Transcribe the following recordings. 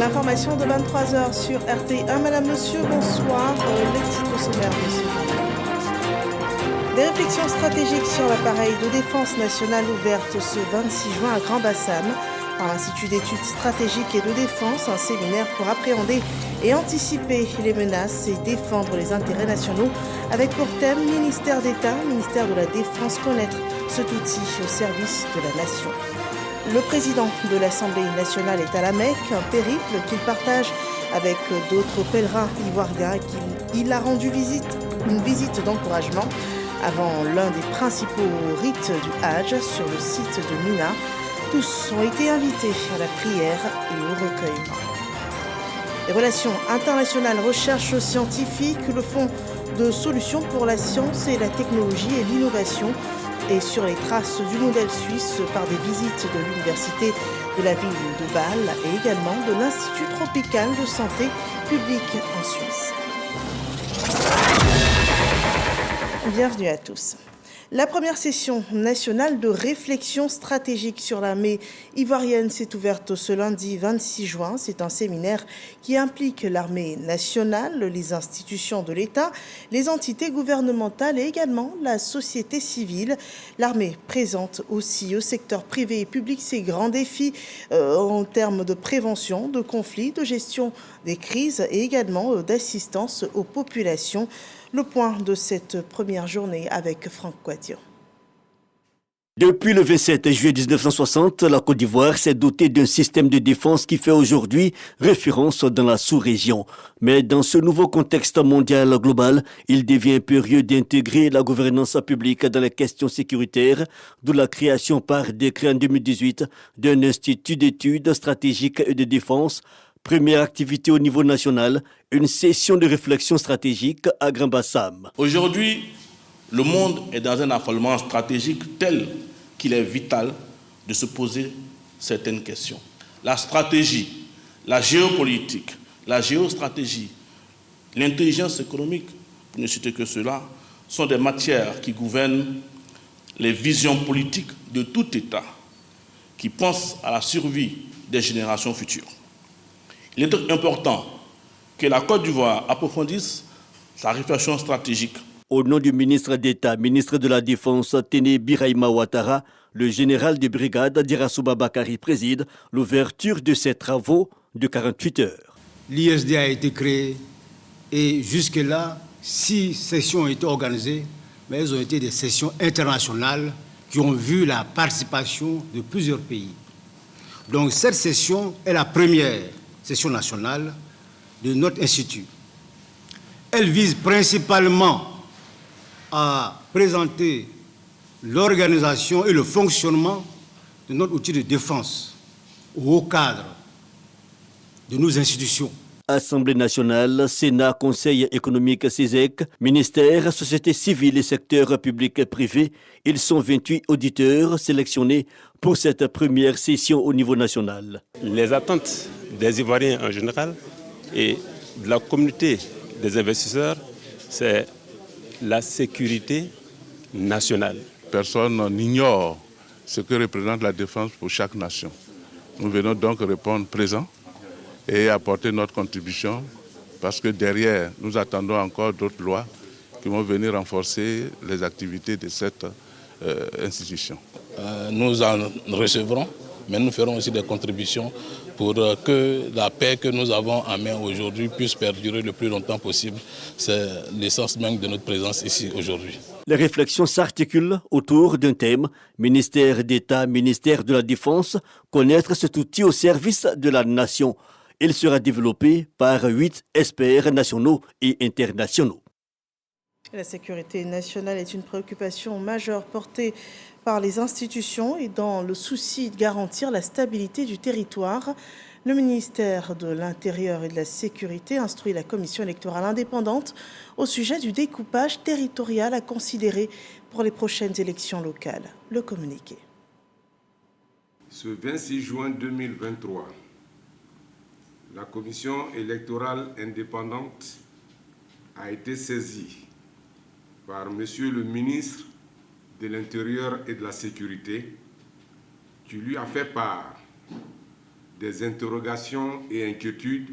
L'information de 23h sur RT1. Madame, monsieur, bonsoir. Les titres sommaires de ce jour. Des réflexions stratégiques sur l'appareil de défense nationale ouverte ce 26 juin à Grand-Bassam par l'Institut d'études stratégiques et de défense, un séminaire pour appréhender et anticiper les menaces et défendre les intérêts nationaux avec pour thème ministère d'État, ministère de la Défense, connaître cet outil au service de la nation. Le président de l'Assemblée nationale est à la Mecque, un périple qu'il partage avec d'autres pèlerins ivoiriens et il a rendu une visite d'encouragement avant l'un des principaux rites du Hajj sur le site de Mina. Tous ont été invités à la prière et au recueillement. Les relations internationales, recherche scientifique, le fonds de solutions pour la science et la technologie et l'innovation et sur les traces du modèle suisse par des visites de l'université de la ville de Bâle et également de l'Institut tropical de santé publique en Suisse. Bienvenue à tous. La première session nationale de réflexion stratégique sur l'armée ivoirienne s'est ouverte ce lundi 26 juin. C'est un séminaire qui implique l'armée nationale, les institutions de l'État, les entités gouvernementales et également la société civile. L'armée présente aussi au secteur privé et public ses grands défis en termes de prévention, de conflits, de gestion des crises et également d'assistance aux populations. Le point de cette première journée avec Franck Coitio. Depuis le 27 juillet 1960, la Côte d'Ivoire s'est dotée d'un système de défense qui fait aujourd'hui référence dans la sous-région. Mais dans ce nouveau contexte mondial global, il devient impérieux d'intégrer la gouvernance publique dans les questions sécuritaires, d'où la création par décret en 2018 d'un institut d'études stratégiques et de défense. Première activité au niveau national, une session de réflexion stratégique à Grand-Bassam. Aujourd'hui, le monde est dans un affolement stratégique tel qu'il est vital de se poser certaines questions. La stratégie, la géopolitique, la géostratégie, l'intelligence économique, pour ne citer que cela, sont des matières qui gouvernent les visions politiques de tout État qui pense à la survie des générations futures. Il est important que la Côte d'Ivoire approfondisse sa réflexion stratégique. Au nom du ministre d'État, ministre de la Défense, Téné Birahima Ouattara, le général de brigade Dirasouba Bakari préside l'ouverture de ces travaux de 48 heures. L'ISD a été créé et jusque-là, 6 sessions ont été organisées, mais elles ont été des sessions internationales qui ont vu la participation de plusieurs pays. Donc cette session est la première session nationale de notre institut. Elle vise principalement à présenter l'organisation et le fonctionnement de notre outil de défense au haut cadre de nos institutions. Assemblée nationale, Sénat, Conseil économique CESEC, ministère, société civile et secteur public et privé, ils sont 28 auditeurs sélectionnés pour cette première session au niveau national. Les attentes des Ivoiriens en général et de la communauté des investisseurs, c'est la sécurité nationale. Personne n'ignore ce que représente la défense pour chaque nation. Nous venons donc répondre présent et apporter notre contribution parce que derrière, nous attendons encore d'autres lois qui vont venir renforcer les activités de cette institution. Nous en recevrons, mais nous ferons aussi des contributions pour que la paix que nous avons en main aujourd'hui puisse perdurer le plus longtemps possible. C'est l'essence même de notre présence ici aujourd'hui. Les réflexions s'articulent autour d'un thème, ministère d'État, ministère de la Défense, connaître cet outil au service de la nation. Il sera développé par 8 experts nationaux et internationaux. La sécurité nationale est une préoccupation majeure portée par les institutions et dans le souci de garantir la stabilité du territoire. Le ministère de l'Intérieur et de la Sécurité instruit la commission électorale indépendante au sujet du découpage territorial à considérer pour les prochaines élections locales. Le communiqué. Ce 26 juin 2023, la commission électorale indépendante a été saisie par Monsieur le ministre de l'Intérieur et de la Sécurité, qui lui a fait part des interrogations et inquiétudes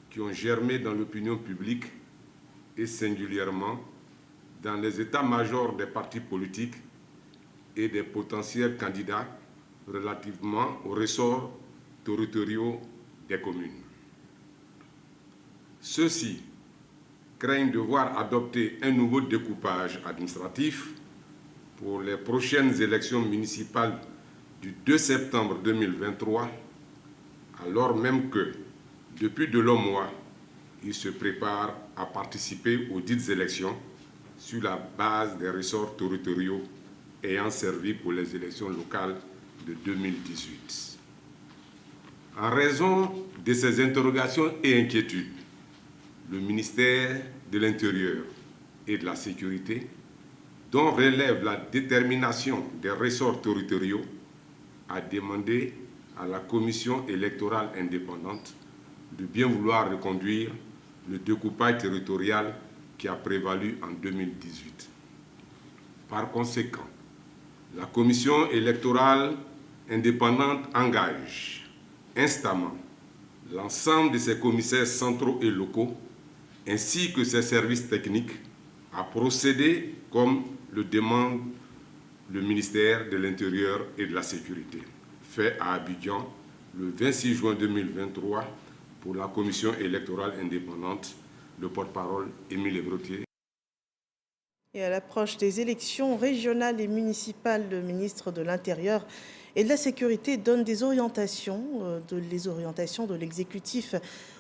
qui ont germé dans l'opinion publique et singulièrement dans les états-majors des partis politiques et des potentiels candidats relativement aux ressorts territoriaux des communes. Ceux-ci craignent de voir adopter un nouveau découpage administratif pour les prochaines élections municipales du 2 septembre 2023, alors même que, depuis de longs mois, ils se préparent à participer aux dites élections sur la base des ressorts territoriaux ayant servi pour les élections locales de 2018. En raison de ces interrogations et inquiétudes, le ministère de l'Intérieur et de la Sécurité, dont relève la détermination des ressorts territoriaux, a demandé à la Commission électorale indépendante de bien vouloir reconduire le découpage territorial qui a prévalu en 2018. Par conséquent, la Commission électorale indépendante engage instamment l'ensemble de ses commissaires centraux et locaux ainsi que ses services techniques à procéder comme le demande le ministère de l'Intérieur et de la Sécurité, fait à Abidjan le 26 juin 2023 pour la Commission électorale indépendante, le porte-parole Émile Ebrotier. Et à l'approche des élections régionales et municipales, le ministre de l'Intérieur et de la Sécurité donne des orientations, de l'exécutif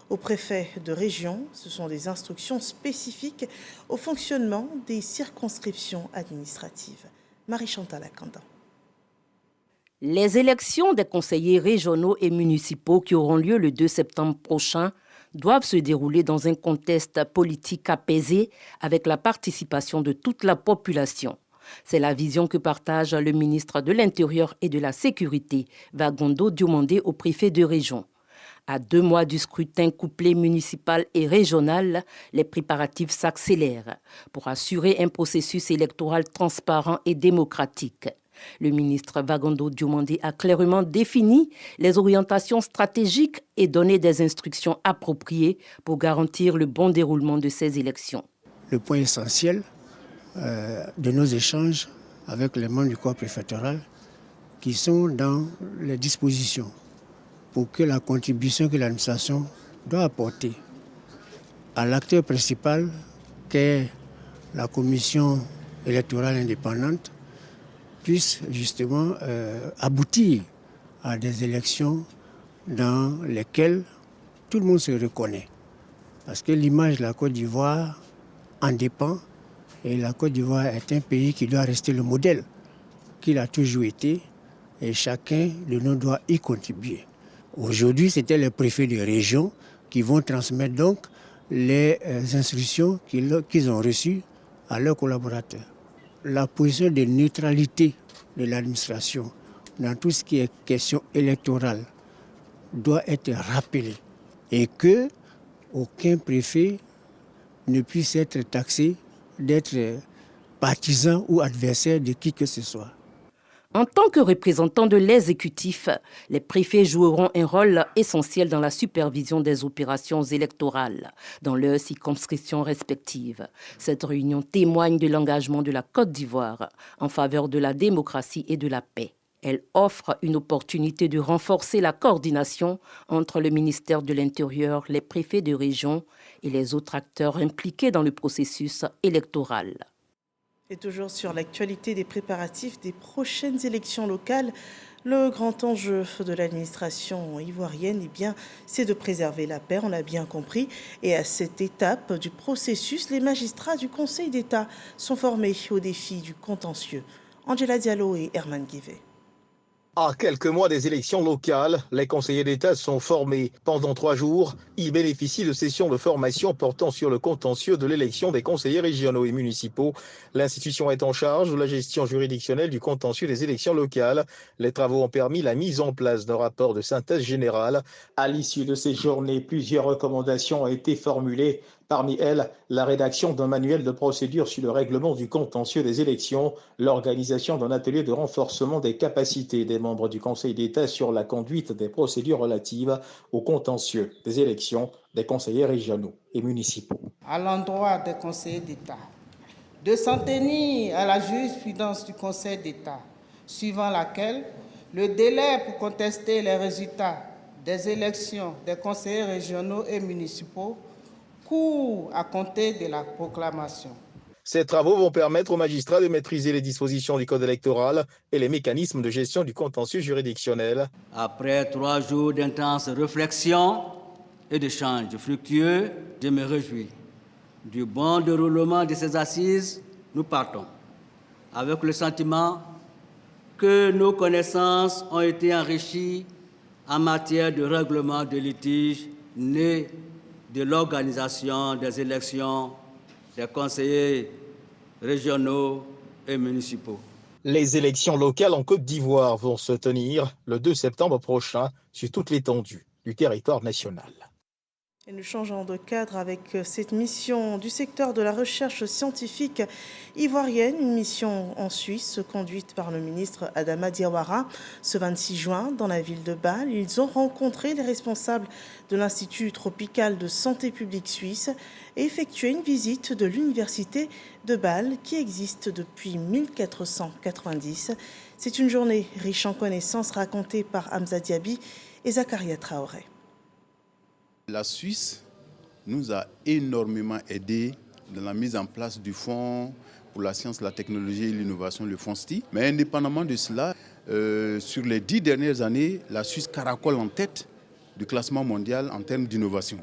au préfet de région. Ce sont des instructions spécifiques au fonctionnement des circonscriptions administratives. Marie-Chantal Akanda. Les élections des conseillers régionaux et municipaux qui auront lieu le 2 septembre prochain doivent se dérouler dans un contexte politique apaisé avec la participation de toute la population. C'est la vision que partage le ministre de l'Intérieur et de la Sécurité, Vagondo Diomandé, au préfet de région. À 2 mois du scrutin couplé municipal et régional, les préparatifs s'accélèrent pour assurer un processus électoral transparent et démocratique. Le ministre Vagondo Diomandé a clairement défini les orientations stratégiques et donné des instructions appropriées pour garantir le bon déroulement de ces élections. Le point essentiel de nos échanges avec les membres du corps préfectoral qui sont dans les dispositions pour que la contribution que l'administration doit apporter à l'acteur principal qu'est la commission électorale indépendante puisse justement aboutir à des élections dans lesquelles tout le monde se reconnaît. Parce que l'image de la Côte d'Ivoire en dépend, et la Côte d'Ivoire est un pays qui doit rester le modèle qu'il a toujours été, et chacun de nous doit y contribuer. Aujourd'hui, c'était les préfets de région qui vont transmettre donc les instructions qu'ils ont reçues à leurs collaborateurs. La position de neutralité de l'administration dans tout ce qui est question électorale doit être rappelée et que aucun préfet ne puisse être taxé d'être partisan ou adversaire de qui que ce soit. En tant que représentants de l'exécutif, les préfets joueront un rôle essentiel dans la supervision des opérations électorales dans leurs circonscriptions respectives. Cette réunion témoigne de l'engagement de la Côte d'Ivoire en faveur de la démocratie et de la paix. Elle offre une opportunité de renforcer la coordination entre le ministère de l'Intérieur, les préfets de région et les autres acteurs impliqués dans le processus électoral. Et toujours sur l'actualité des préparatifs des prochaines élections locales, le grand enjeu de l'administration ivoirienne, c'est de préserver la paix, on l'a bien compris. Et à cette étape du processus, les magistrats du Conseil d'État sont formés au défi du contentieux. Angela Diallo et Herman Guivet. À quelques mois des élections locales, les conseillers d'État sont formés. Pendant 3 jours, ils bénéficient de sessions de formation portant sur le contentieux de l'élection des conseillers régionaux et municipaux. L'institution est en charge de la gestion juridictionnelle du contentieux des élections locales. Les travaux ont permis la mise en place d'un rapport de synthèse générale. À l'issue de ces journées, plusieurs recommandations ont été formulées Parmi elles, la rédaction d'un manuel de procédure sur le règlement du contentieux des élections, l'organisation d'un atelier de renforcement des capacités des membres du Conseil d'État sur la conduite des procédures relatives au contentieux des élections des conseillers régionaux et municipaux. À l'endroit des conseillers d'État, de s'en tenir à la jurisprudence du Conseil d'État, suivant laquelle le délai pour contester les résultats des élections des conseillers régionaux et municipaux court à compter de la proclamation. Ces travaux vont permettre aux magistrats de maîtriser les dispositions du code électoral et les mécanismes de gestion du contentieux juridictionnel. Après 3 jours d'intense réflexion et d'échanges fructueux, je me réjouis du bon déroulement de ces assises. Nous partons avec le sentiment que nos connaissances ont été enrichies en matière de règlement de litiges nés de l'organisation des élections des conseillers régionaux et municipaux. Les élections locales en Côte d'Ivoire vont se tenir le 2 septembre prochain sur toute l'étendue du territoire national. Et nous changeons de cadre avec cette mission du secteur de la recherche scientifique ivoirienne, une mission en Suisse conduite par le ministre Adama Diawara. Ce 26 juin, dans la ville de Bâle, ils ont rencontré les responsables de l'Institut tropical de santé publique suisse et effectué une visite de l'université de Bâle qui existe depuis 1490. C'est une journée riche en connaissances racontée par Hamza Diaby et Zakaria Traoré. La Suisse nous a énormément aidé dans la mise en place du Fonds pour la science, la technologie et l'innovation, le FONSTI. Mais indépendamment de cela, sur les 10 dernières années, la Suisse caracole en tête du classement mondial en termes d'innovation.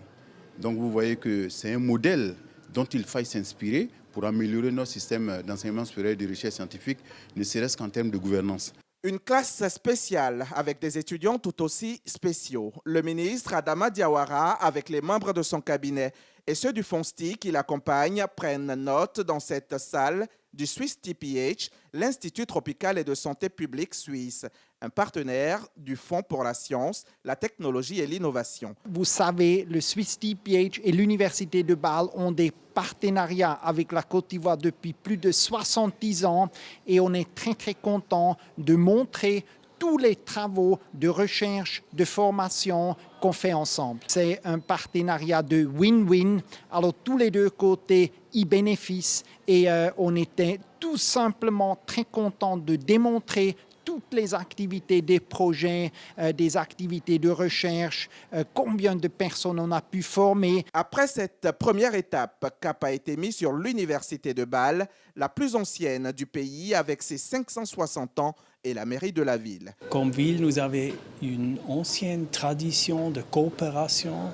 Donc vous voyez que c'est un modèle dont il faille s'inspirer pour améliorer notre système d'enseignement supérieur et de recherche scientifique, ne serait-ce qu'en termes de gouvernance. Une classe spéciale avec des étudiants tout aussi spéciaux. Le ministre Adama Diawara, avec les membres de son cabinet et ceux du FONSTI qui l'accompagnent, prennent note dans cette salle du Swiss TPH, l'Institut tropical et de santé publique suisse, un partenaire du Fonds pour la science, la technologie et l'innovation. Vous savez, le Swiss TPH et l'Université de Bâle ont des partenariats avec la Côte d'Ivoire depuis plus de 70 ans et on est très content de montrer tous les travaux de recherche, de formation qu'on fait ensemble. C'est un partenariat de win-win. Alors tous les deux côtés y bénéficient et on était tout simplement très contents de démontrer toutes les activités des projets, des activités de recherche, combien de personnes on a pu former. Après cette première étape, cap a été mis sur l'Université de Bâle, la plus ancienne du pays avec ses 560 ans et la mairie de la ville. Comme ville, nous avons une ancienne tradition de coopération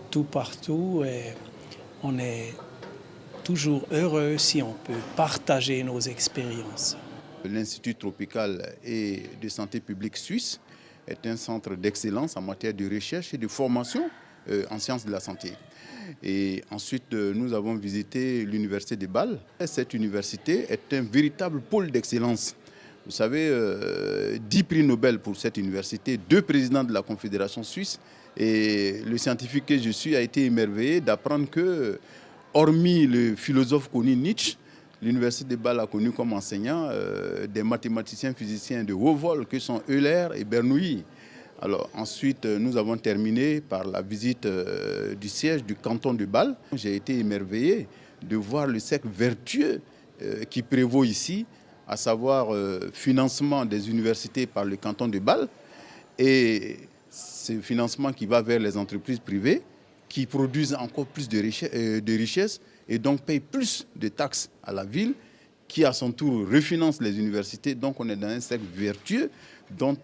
tout partout et on est toujours heureux si on peut partager nos expériences. L'Institut tropical et de santé publique suisse est un centre d'excellence en matière de recherche et de formation en sciences de la santé. Et ensuite, nous avons visité l'Université de Bâle. Cette université est un véritable pôle d'excellence. Vous savez, 10 prix Nobel pour cette université, 2 présidents de la Confédération suisse. Et le scientifique que je suis a été émerveillé d'apprendre que, hormis le philosophe connu Nietzsche, l'Université de Bâle a connu comme enseignants des mathématiciens physiciens de haut vol que sont Euler et Bernoulli. Alors ensuite, nous avons terminé par la visite du siège du canton de Bâle. J'ai été émerveillé de voir le cercle vertueux qui prévaut ici, à savoir financement des universités par le canton de Bâle et ce financement qui va vers les entreprises privées qui produisent encore plus de richesses et donc payent plus de taxes à la ville qui à son tour refinance les universités. Donc on est dans un cercle vertueux dont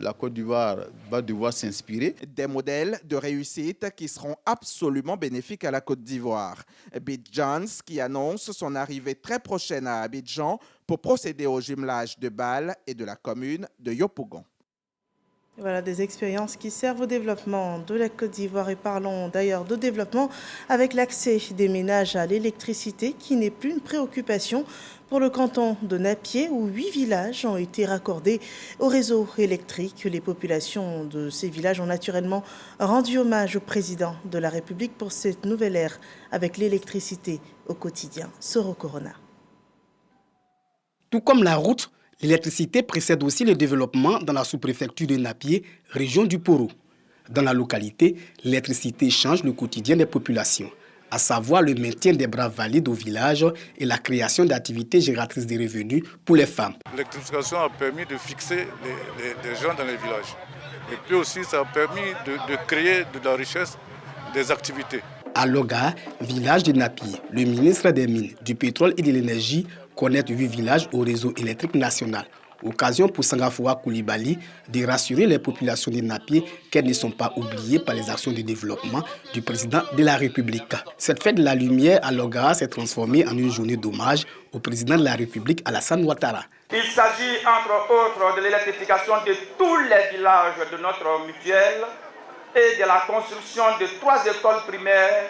la Côte d'Ivoire va devoir s'inspirer. Des modèles de réussite qui seront absolument bénéfiques à la Côte d'Ivoire. Bidjans qui annonce son arrivée très prochaine à Abidjan pour procéder au jumelage de Bâle et de la commune de Yopougon. Voilà des expériences qui servent au développement de la Côte d'Ivoire et parlons d'ailleurs de développement avec l'accès des ménages à l'électricité qui n'est plus une préoccupation pour le canton de Napié où 8 villages ont été raccordés au réseau électrique. Les populations de ces villages ont naturellement rendu hommage au président de la République pour cette nouvelle ère avec l'électricité au quotidien. Soro Corona. Tout comme la route, l'électricité précède aussi le développement dans la sous-préfecture de Napié, région du Poro. Dans la localité, l'électricité change le quotidien des populations, à savoir le maintien des bras valides au village et la création d'activités génératrices de revenus pour les femmes. L'électrification a permis de fixer les gens dans les villages. Et puis aussi, ça a permis de créer de la richesse, des activités. À Loga, village de Napié, le ministre des Mines, du Pétrole et de l'Énergie connecte 8 villages au réseau électrique national. Occasion pour Sangafoua Koulibaly de rassurer les populations de Napié qu'elles ne sont pas oubliées par les actions de développement du président de la République. Cette fête de la lumière à Loga s'est transformée en une journée d'hommage au président de la République Alassane Ouattara. Il s'agit entre autres de l'électrification de tous les villages de notre mutuelle et de la construction de 3 écoles primaires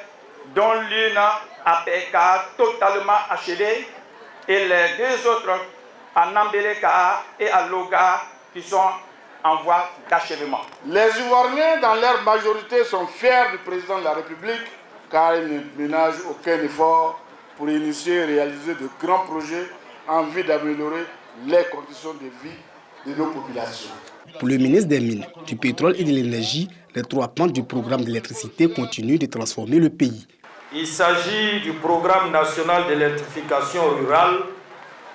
dont l'une à PK totalement achevée et les 2 autres à Nambeleka et à Loga qui sont en voie d'achèvement. Les Ivoiriens, dans leur majorité, sont fiers du président de la République car ils ne ménagent aucun effort pour initier et réaliser de grands projets en vue d'améliorer les conditions de vie de nos populations. Pour le ministre des Mines, du Pétrole et de l'Énergie, les 3 pans du programme d'électricité continuent de transformer le pays. Il s'agit du programme national d'électrification rurale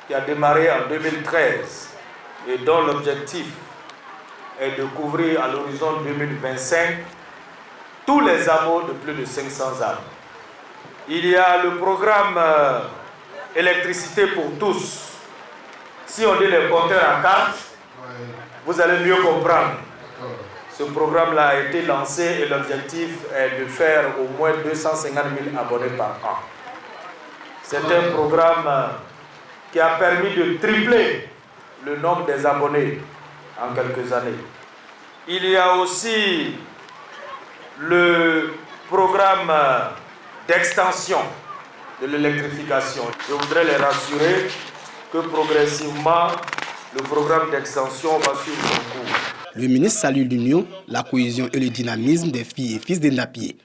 qui a démarré en 2013 et dont l'objectif est de couvrir à l'horizon 2025 tous les hameaux de plus de 500 arbres. Il y a le programme électricité pour tous. Si on dit les compteurs en carte, vous allez mieux comprendre. Ce programme-là a été lancé et l'objectif est de faire au moins 250 000 abonnés par an. C'est un programme qui a permis de tripler le nombre des abonnés en quelques années. Il y a aussi le programme d'extension de l'électrification. Je voudrais les rassurer que progressivement, le programme d'extension va suivre son cours. Le ministre salue l'union, la cohésion et le dynamisme des filles et fils de Napié.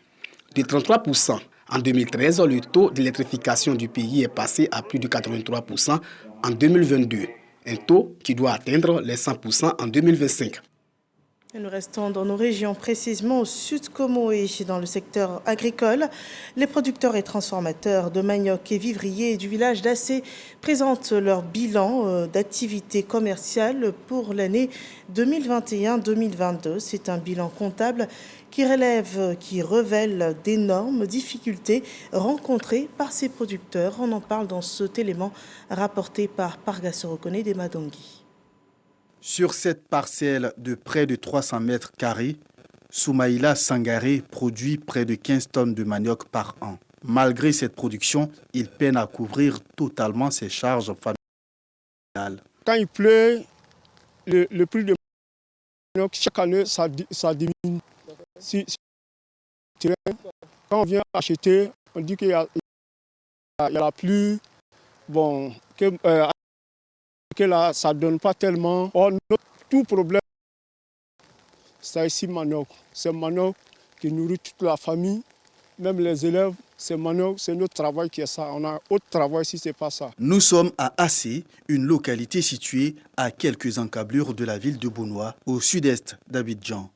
De 33% en 2013, le taux d'électrification du pays est passé à plus de 83% en 2022, un taux qui doit atteindre les 100% en 2025. Et nous restons dans nos régions, précisément au sud Comoé, dans le secteur agricole. Les producteurs et transformateurs de manioc et vivriers du village d'Assé présentent leur bilan d'activité commerciale pour l'année 2021-2022. C'est un bilan comptable qui révèle d'énormes difficultés rencontrées par ces producteurs. On en parle dans cet élément rapporté par Parga Sorokone des Madongi. Sur cette parcelle de près de 300 mètres carrés, Soumaïla Sangaré produit près de 15 tonnes de manioc par an. Malgré cette production, il peine à couvrir totalement ses charges familiales. Quand il pleut, le prix de manioc, chaque année, ça diminue. Quand on vient acheter, on dit qu'il y a la pluie, que là, ça ne donne pas tellement. Or, tout problème, c'est ici manioc. C'est manioc qui nourrit toute la famille, même les élèves. C'est manioc, c'est notre travail qui est ça. On a autre travail si ce n'est pas ça. Nous sommes à Assé, une localité située à quelques encablures de la ville de Bounois, au sud-est d'Abidjan.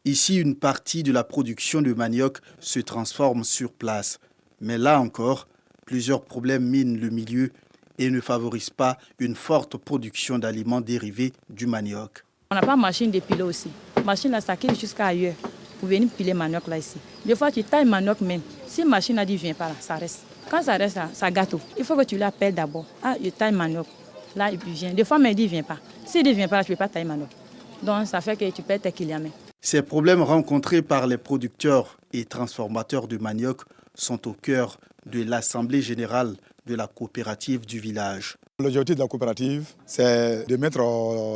Ici, une partie de la production de manioc se transforme sur place. Mais là encore, plusieurs problèmes minent le milieu et ne favorise pas une forte production d'aliments dérivés du manioc. On n'a pas de machine de piler aussi. Machine là, ça quitte jusqu'à ailleurs pour venir piler manioc là ici. Des fois, tu tailles manioc même. Si la machine a dit viens pas là, ça reste. Quand ça reste là, ça gâteau. Il faut que tu l'appelles d'abord. Ah, je taille manioc. Là, il vient. Des fois, mais il dit viens pas. S'il dit viens pas là, tu ne peux pas tailler manioc. Donc, ça fait que tu perds tes clients. Ces problèmes rencontrés par les producteurs et transformateurs de manioc sont au cœur de l'Assemblée générale de la coopérative du village. L'objectif de la coopérative, c'est de mettre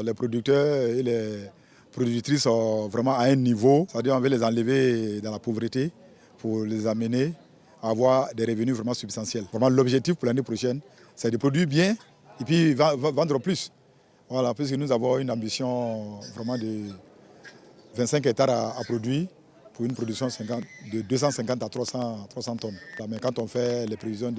les producteurs et les productrices vraiment à un niveau, c'est-à-dire on veut les enlever dans la pauvreté pour les amener à avoir des revenus vraiment substantiels. Vraiment, l'objectif pour l'année prochaine, c'est de produire bien et puis vendre plus. Voilà, puisque nous avons une ambition vraiment de 25 hectares à produire pour une production de 250 à 300 tonnes. Mais quand on fait les prévisions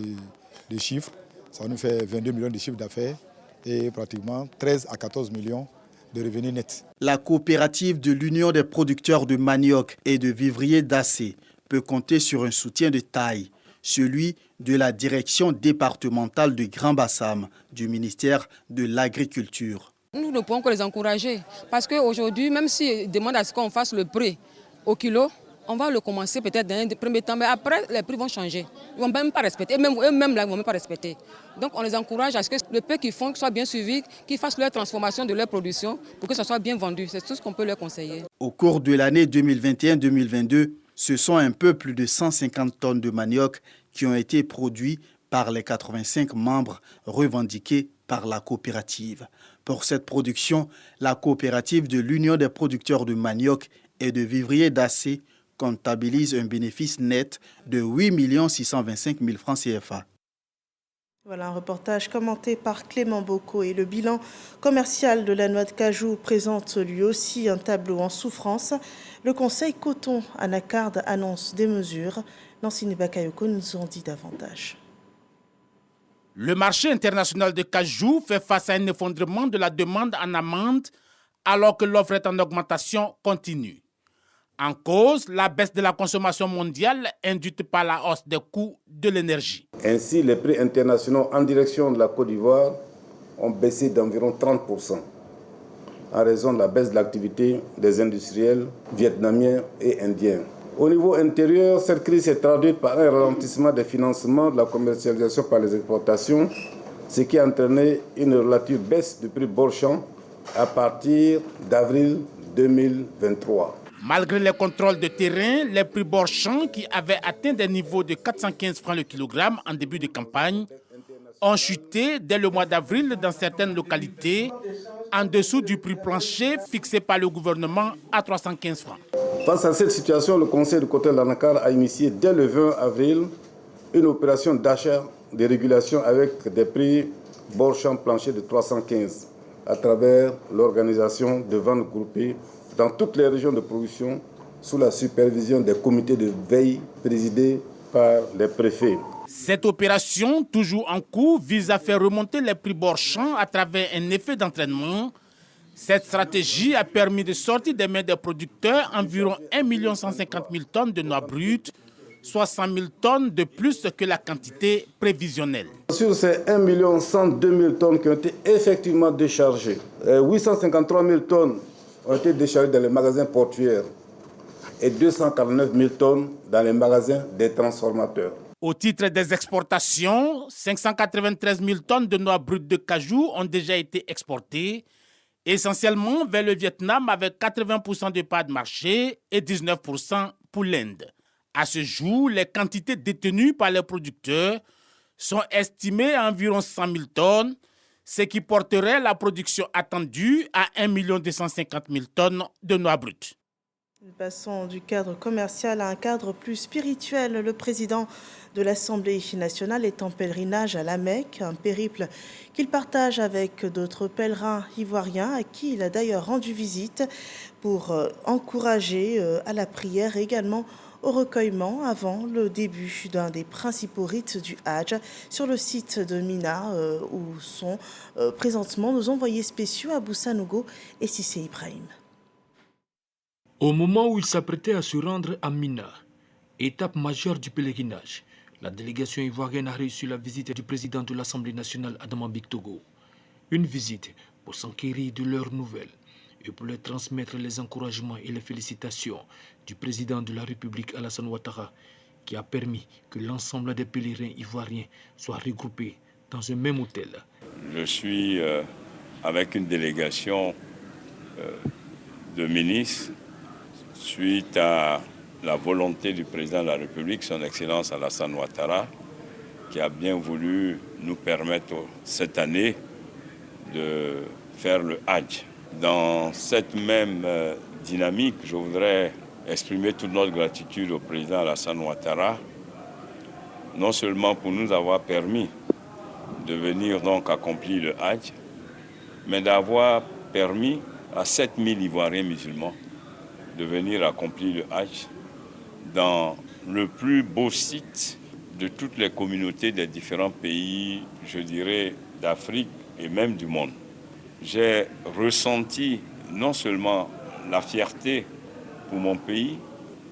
des chiffres, ça nous fait 22 millions de chiffres d'affaires et pratiquement 13 à 14 millions de revenus nets. La coopérative de l'Union des producteurs de manioc et de vivriers d'Assé peut compter sur un soutien de taille, celui de la direction départementale de Grand Bassam du ministère de l'Agriculture. Nous ne pouvons que les encourager parce qu'aujourd'hui, même s'ils demandent à ce qu'on fasse le prix au kilo, on va le commencer peut-être dans un premier temps, mais après, les prix vont changer. Ils ne vont même pas respecter, eux-mêmes là, ils ne vont même pas respecter. Donc on les encourage à ce que le peu qu'ils font soit bien suivi, qu'ils fassent leur transformation de leur production pour que ça soit bien vendu. C'est tout ce qu'on peut leur conseiller. Au cours de l'année 2021-2022, ce sont un peu plus de 150 tonnes de manioc qui ont été produits par les 85 membres revendiqués par la coopérative. Pour cette production, la coopérative de l'Union des producteurs de manioc et de vivriers d'Assé comptabilise un bénéfice net de 8 625 000 francs CFA. Voilà un reportage commenté par Clément Bocco et le bilan commercial de la noix de cajou présente lui aussi un tableau en souffrance. Le conseil coton Anacarde annonce des mesures. Nancine Bakayoko nous en dit davantage. Le marché international de cajou fait face à un effondrement de la demande en amande alors que l'offre est en augmentation continue. En cause, la baisse de la consommation mondiale induite par la hausse des coûts de l'énergie. Ainsi, les prix internationaux en direction de la Côte d'Ivoire ont baissé d'environ 30% en raison de la baisse de l'activité des industriels vietnamiens et indiens. Au niveau intérieur, cette crise s'est traduite par un ralentissement des financements de la commercialisation par les exportations, ce qui a entraîné une relative baisse du prix Bourg-Champ à partir d'avril 2023. Malgré les contrôles de terrain, les prix Bourg-Champ, qui avaient atteint des niveaux de 415 francs le kilogramme en début de campagne, ont chuté dès le mois d'avril dans certaines localités, en dessous du prix plancher fixé par le gouvernement à 315 francs. Face à cette situation, le Conseil de coton Anacarde a initié dès le 20 avril une opération d'achat de régulation avec des prix Bourg-Champ plancher de 315 à travers l'organisation de ventes groupées dans toutes les régions de production sous la supervision des comités de veille présidés par les préfets. Cette opération, toujours en cours, vise à faire remonter les prix Bourg-Champ à travers un effet d'entraînement. Cette stratégie a permis de sortir des mains des producteurs environ 1 150 000 tonnes de noix brutes, soit 100 000 tonnes de plus que la quantité prévisionnelle. Sur ces 1 102 000 tonnes qui ont été effectivement déchargées, 853 000 tonnes ont été déchargées dans les magasins portuaires et 249 000 tonnes dans les magasins des transformateurs. Au titre des exportations, 593 000 tonnes de noix brutes de cajou ont déjà été exportées, essentiellement vers le Vietnam avec 80% de parts de marché et 19% pour l'Inde. À ce jour, les quantités détenues par les producteurs sont estimées à environ 100 000 tonnes, ce qui porterait la production attendue à 1 250 000 tonnes de noix brutes. Nous passons du cadre commercial à un cadre plus spirituel. Le président de l'Assemblée nationale est en pèlerinage à la Mecque, un périple qu'il partage avec d'autres pèlerins ivoiriens à qui il a d'ailleurs rendu visite pour encourager à la prière et également au recueillement avant le début d'un des principaux rites du Hajj sur le site de Mina où sont présentement nos envoyés spéciaux Abou Sanogo et Sissé Ibrahim. Au moment où il s'apprêtait à se rendre à Mina, étape majeure du pèlerinage, la délégation ivoirienne a reçu la visite du président de l'Assemblée nationale, Adama Bictogo. Une visite pour s'enquérir de leurs nouvelles et pour leur transmettre les encouragements et les félicitations du président de la République, Alassane Ouattara, qui a permis que l'ensemble des pèlerins ivoiriens soient regroupés dans un même hôtel. Je suis avec une délégation de ministres suite à la volonté du président de la République, son Excellence Alassane Ouattara, qui a bien voulu nous permettre cette année de faire le Hajj. Dans cette même dynamique, je voudrais exprimer toute notre gratitude au président Alassane Ouattara, non seulement pour nous avoir permis de venir donc accomplir le Hajj, mais d'avoir permis à 7000 Ivoiriens musulmans de venir accomplir le Hajj dans le plus beau site de toutes les communautés des différents pays, je dirais, d'Afrique et même du monde. J'ai ressenti non seulement la fierté pour mon pays,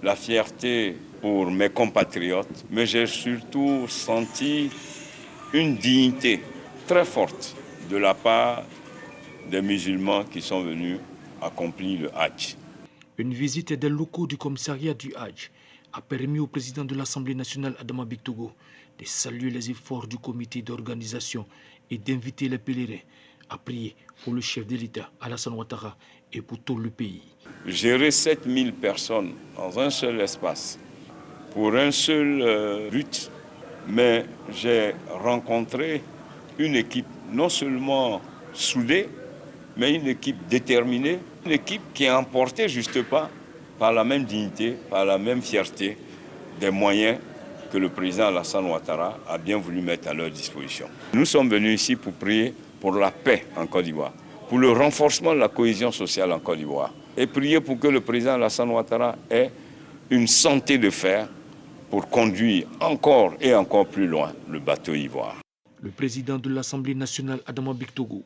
la fierté pour mes compatriotes, mais j'ai surtout senti une dignité très forte de la part des musulmans qui sont venus accomplir le Hajj. Une visite des locaux du commissariat du Hajj a permis au président de l'Assemblée nationale, Adama Bictogo, de saluer les efforts du comité d'organisation et d'inviter les pèlerins à prier pour le chef de l'État, Alassane Ouattara, et pour tout le pays. Gérer 7000 personnes dans un seul espace, pour un seul but, mais j'ai rencontré une équipe non seulement soudée, mais une équipe déterminée, une équipe qui est emportée juste pas par la même dignité, par la même fierté des moyens que le président Alassane Ouattara a bien voulu mettre à leur disposition. Nous sommes venus ici pour prier pour la paix en Côte d'Ivoire, pour le renforcement de la cohésion sociale en Côte d'Ivoire et prier pour que le président Alassane Ouattara ait une santé de fer pour conduire encore et encore plus loin le bateau ivoire. Le président de l'Assemblée nationale, Adama Bictogo,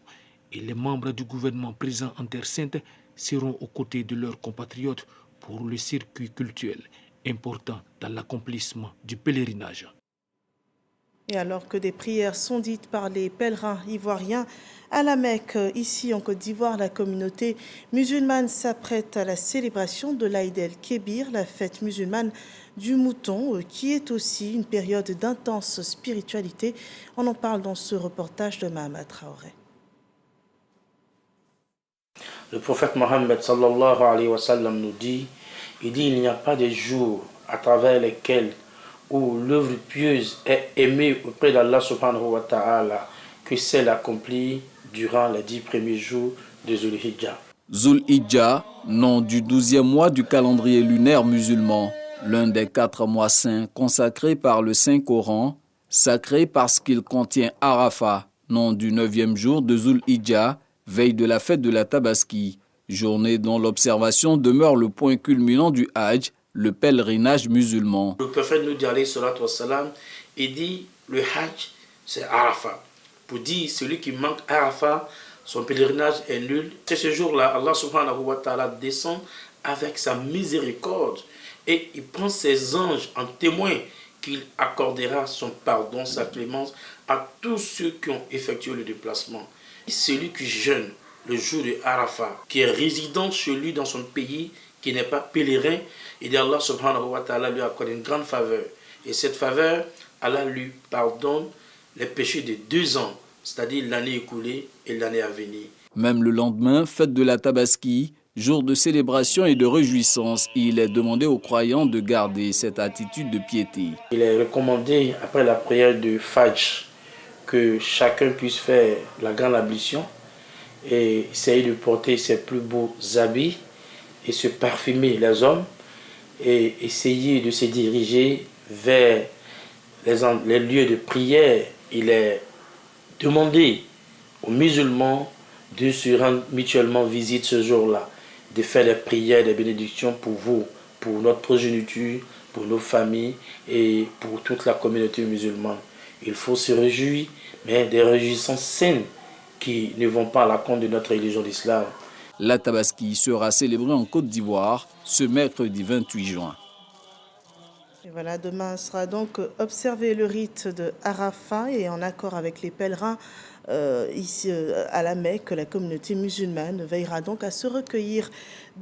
et les membres du gouvernement présents en Terre Sainte seront aux côtés de leurs compatriotes pour le circuit culturel important dans l'accomplissement du pèlerinage. Et alors que des prières sont dites par les pèlerins ivoiriens à la Mecque, ici en Côte d'Ivoire, la communauté musulmane s'apprête à la célébration de l'Aïd el-Kébir, la fête musulmane du mouton, qui est aussi une période d'intense spiritualité. On en parle dans ce reportage de Mahama Traoré. Le prophète Mohammed sallallahu alayhi wa sallam nous dit, il n'y a pas de jour à travers lesquels où l'œuvre pieuse est aimée auprès d'Allah subhanahu wa ta'ala que celle accomplie durant les 10 premiers jours de Zul Hijjah. Zul Hijjah, nom du 12e mois du calendrier lunaire musulman, l'un des 4 mois saints consacrés par le Saint-Coran, sacré parce qu'il contient Arafat, nom du 9e jour de Zul Hijjah, veille de la fête de la Tabaski, journée dont l'observation demeure le point culminant du Hajj, le pèlerinage musulman. Le prophète nous dit, alayhi salatu wassalam, il dit, le Hajj, c'est Arafat. Pour dire, celui qui manque Arafat, son pèlerinage est nul. C'est ce jour-là, Allah subhanahu wa ta'ala descend avec sa miséricorde et il prend ses anges en témoin qu'il accordera son pardon, sa clémence à tous ceux qui ont effectué le déplacement. Celui qui jeûne le jour de Arafat, qui est résident chez lui dans son pays, qui n'est pas pèlerin, et dit Allah subhanahu wa ta'ala lui accorde une grande faveur. Et cette faveur, Allah lui pardonne les péchés de 2 ans, c'est-à-dire l'année écoulée et l'année à venir. Même le lendemain, fête de la Tabaski, jour de célébration et de réjouissance, il est demandé aux croyants de garder cette attitude de piété. Il est recommandé, après la prière de Fajr, que chacun puisse faire la grande ablution et essayer de porter ses plus beaux habits et se parfumer les hommes et essayer de se diriger vers les lieux de prière. Il est demandé aux musulmans de se rendre mutuellement visite ce jour-là, de faire des prières, des bénédictions pour vous, pour notre progéniture, pour nos familles et pour toute la communauté musulmane. Il faut se réjouir, mais des réjouissances saines qui ne vont pas à la compte de notre religion d'islam. La Tabaski sera célébrée en Côte d'Ivoire ce mercredi 28 juin. Et voilà, demain sera donc observé le rite de Arafat et en accord avec les pèlerins ici à la Mecque, la communauté musulmane veillera donc à se recueillir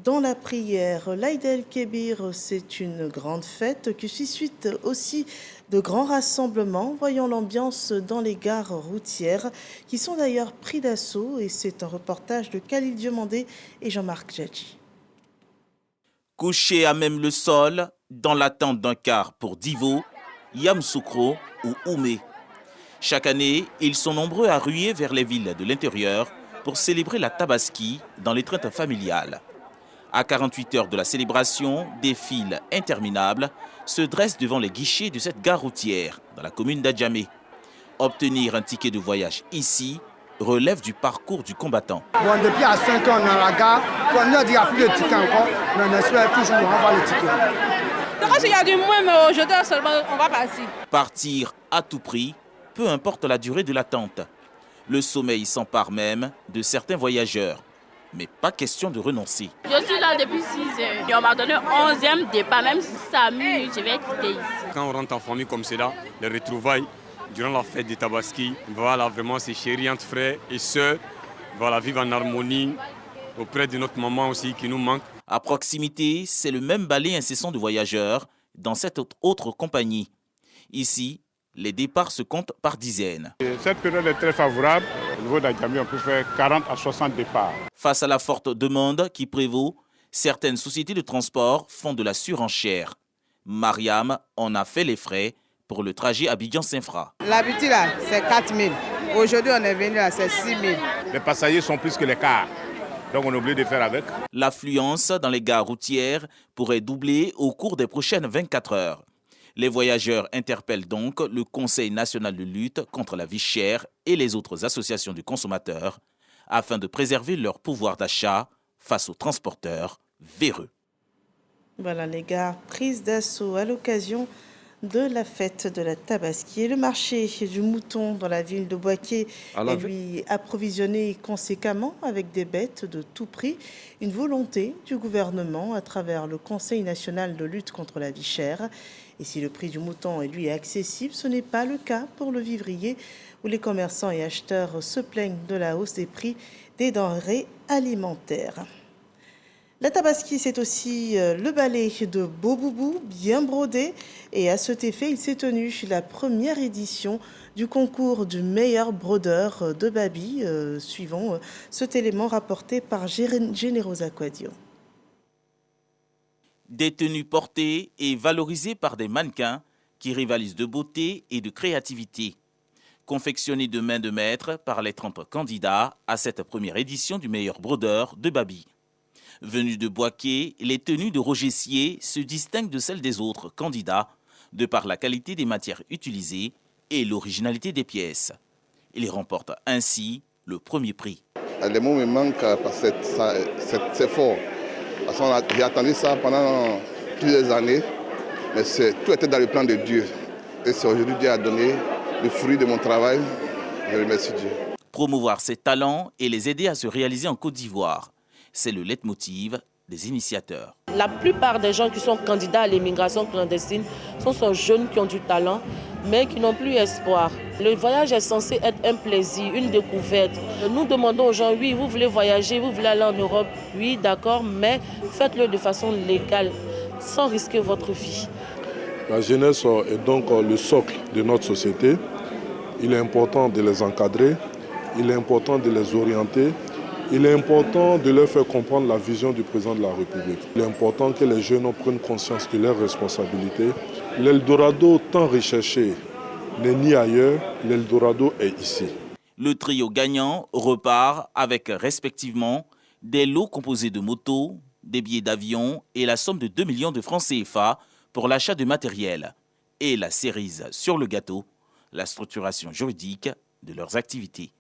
dans la prière. L'Aïd el-Kébir, c'est une grande fête qui suscite aussi de grands rassemblements. Voyons l'ambiance dans les gares routières qui sont d'ailleurs pris d'assaut et c'est un reportage de Khalil Diomandé et Jean-Marc Djadji. Couchés à même le sol, dans l'attente d'un car pour Divo, Yamoussoukro ou Oumé. Chaque année, ils sont nombreux à ruer vers les villes de l'intérieur pour célébrer la Tabaski dans l'étreinte familiale. À 48 heures de la célébration, des files interminables se dressent devant les guichets de cette gare routière dans la commune d'Adjamé. Obtenir un ticket de voyage ici relève du parcours du combattant. Bon, depuis à 5 ans, on est à la gare, on nous a dit qu'il n'y a plus de ticket encore, mais on espère toujours avoir le ticket. Quand il y a du moins, mais aujourd'hui seulement, on va partir. Partir à tout prix, peu importe la durée de l'attente. Le sommeil s'empare même de certains voyageurs. Mais pas question de renoncer. Je suis là depuis 6 heures. Et on m'a donné 11e départ, même si ça a mis, je vais quitter ici. Quand on rentre en famille comme cela, les retrouvailles, durant la fête de Tabaski, voilà, vraiment c'est chéri entre frères et sœurs, voilà, vivre en harmonie auprès de notre maman aussi qui nous manque. À proximité, c'est le même balai incessant de voyageurs dans cette autre compagnie. Ici, les départs se comptent par dizaines. Cette période est très favorable. Au niveau d'Adjamé, on peut faire 40 à 60 départs. Face à la forte demande qui prévaut, certaines sociétés de transport font de la surenchère. Mariam en a fait les frais pour le trajet Abidjan-Saint-Fra. L'habitude là, c'est 4 000. Aujourd'hui, on est venu là, c'est 6 000. Les passagers sont plus que les cars. Donc on est obligé de faire avec. L'affluence dans les gares routières pourrait doubler au cours des prochaines 24 heures. Les voyageurs interpellent donc le Conseil national de lutte contre la vie chère et les autres associations de consommateurs afin de préserver leur pouvoir d'achat face aux transporteurs véreux. Voilà les gares prises d'assaut à l'occasion de la fête de la Tabaski. Et le marché du mouton dans la ville de Boaké est lui approvisionné conséquemment avec des bêtes de tout prix. Une volonté du gouvernement à travers le Conseil national de lutte contre la vie chère. Et si le prix du mouton est lui accessible, ce n'est pas le cas pour le vivrier où les commerçants et acheteurs se plaignent de la hausse des prix des denrées alimentaires. La Tabaski, c'est aussi le balai de Boboubou, bien brodé. Et à cet effet, il s'est tenu la première édition du concours du meilleur brodeur de Babi. Suivant cet élément rapporté par Générosa Quadio. Des tenues portées et valorisées par des mannequins qui rivalisent de beauté et de créativité. Confectionnées de main de maître par les 30 candidats à cette première édition du meilleur brodeur de Babi. Venues de Boaké, les tenues de Roger Sier se distinguent de celles des autres candidats de par la qualité des matières utilisées et l'originalité des pièces. Il remporte ainsi le premier prix. Les mots me manquent parce que c'est fort. J'ai attendu ça pendant plusieurs années, mais tout était dans le plan de Dieu. Et c'est aujourd'hui Dieu a donné le fruit de mon travail. Je remercie Dieu. Promouvoir ses talents et les aider à se réaliser en Côte d'Ivoire. C'est le leitmotiv des initiateurs. La plupart des gens qui sont candidats à l'immigration clandestine sont jeunes qui ont du talent, mais qui n'ont plus espoir. Le voyage est censé être un plaisir, une découverte. Nous demandons aux gens, oui, vous voulez voyager, vous voulez aller en Europe, oui, d'accord, mais faites-le de façon légale, sans risquer votre vie. La jeunesse est donc le socle de notre société. Il est important de les encadrer, il est important de les orienter. Il est important de leur faire comprendre la vision du président de la République. Il est important que les jeunes prennent conscience de leurs responsabilités. L'Eldorado tant recherché n'est ni ailleurs, l'Eldorado est ici. Le trio gagnant repart avec respectivement des lots composés de motos, des billets d'avion et la somme de 2 millions de francs CFA pour l'achat de matériel. Et la cerise sur le gâteau, la structuration juridique de leurs activités.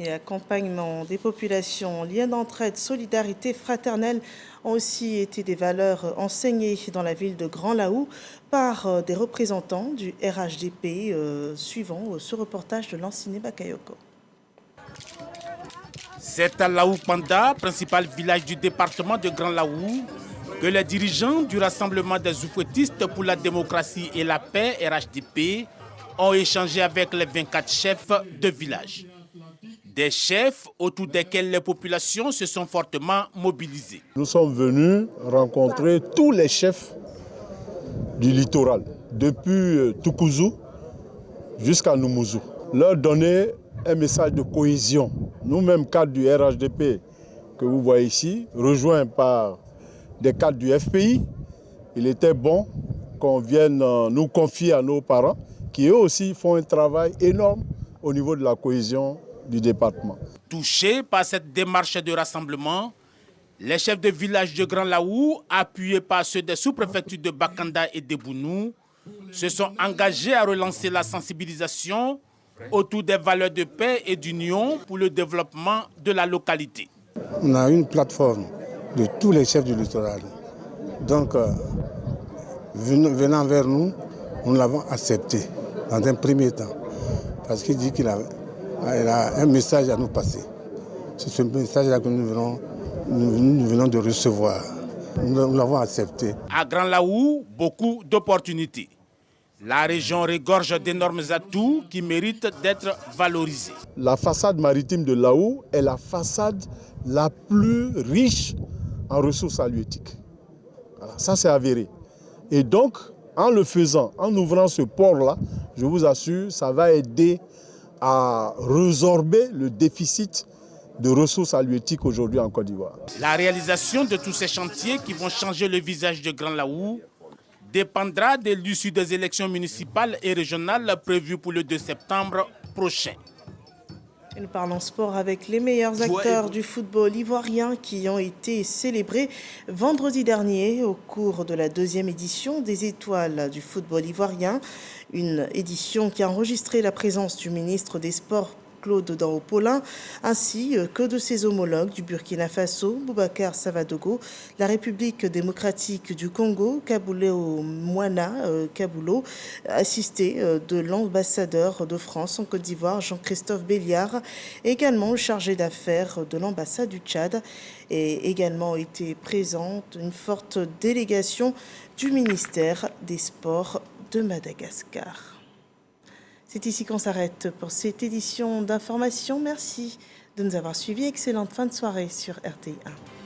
Et accompagnement des populations, liens d'entraide, solidarité fraternelle ont aussi été des valeurs enseignées dans la ville de Grand Laou par des représentants du RHDP, suivant ce reportage de Lanciné Bakayoko. C'est à Laou Panda, principal village du département de Grand Laou, que les dirigeants du Rassemblement des oufouettistes pour la démocratie et la paix, RHDP, ont échangé avec les 24 chefs de village. Des chefs autour desquels les populations se sont fortement mobilisées. Nous sommes venus rencontrer tous les chefs du littoral, depuis Toukouzou jusqu'à Noumouzou. Leur donner un message de cohésion. Nous-mêmes, cadres du RHDP que vous voyez ici, rejoints par des cadres du FPI, il était bon qu'on vienne nous confier à nos parents, qui eux aussi font un travail énorme au niveau de la cohésion du département. Touchés par cette démarche de rassemblement, les chefs de village de Grand Laou, appuyés par ceux des sous-préfectures de Bakanda et de Bounou, se sont engagés à relancer la sensibilisation autour des valeurs de paix et d'union pour le développement de la localité. On a une plateforme de tous les chefs du littoral. Donc, venant vers nous, nous l'avons accepté dans un premier temps. Parce qu'il dit qu'il a un message à nous passer. C'est ce message-là que nous venons de recevoir. Nous l'avons accepté. À Grand Laou, beaucoup d'opportunités. La région regorge d'énormes atouts qui méritent d'être valorisés. La façade maritime de Laou est la façade la plus riche en ressources halieutiques. Voilà, ça c'est avéré. Et donc, en le faisant, en ouvrant ce port-là, je vous assure, ça va aider à résorber le déficit de ressources halieutiques aujourd'hui en Côte d'Ivoire. La réalisation de tous ces chantiers qui vont changer le visage de Grand Laou dépendra de l'issue des élections municipales et régionales prévues pour le 2 septembre prochain. Et nous parlons sport avec les meilleurs acteurs du football ivoirien qui ont été célébrés vendredi dernier au cours de la 2e édition des Étoiles du football ivoirien. Une édition qui a enregistré la présence du ministre des Sports Claude Daopolin, ainsi que de ses homologues du Burkina Faso, Boubacar Savadogo, la République démocratique du Congo, Kabouléo Moana Kaboulo, assisté de l'ambassadeur de France en Côte d'Ivoire, Jean-Christophe Béliard, également le chargé d'affaires de l'ambassade du Tchad, et également été présente une forte délégation du ministère des Sports de Madagascar. C'est ici qu'on s'arrête pour cette édition d'information. Merci de nous avoir suivis. Excellente fin de soirée sur RTI1.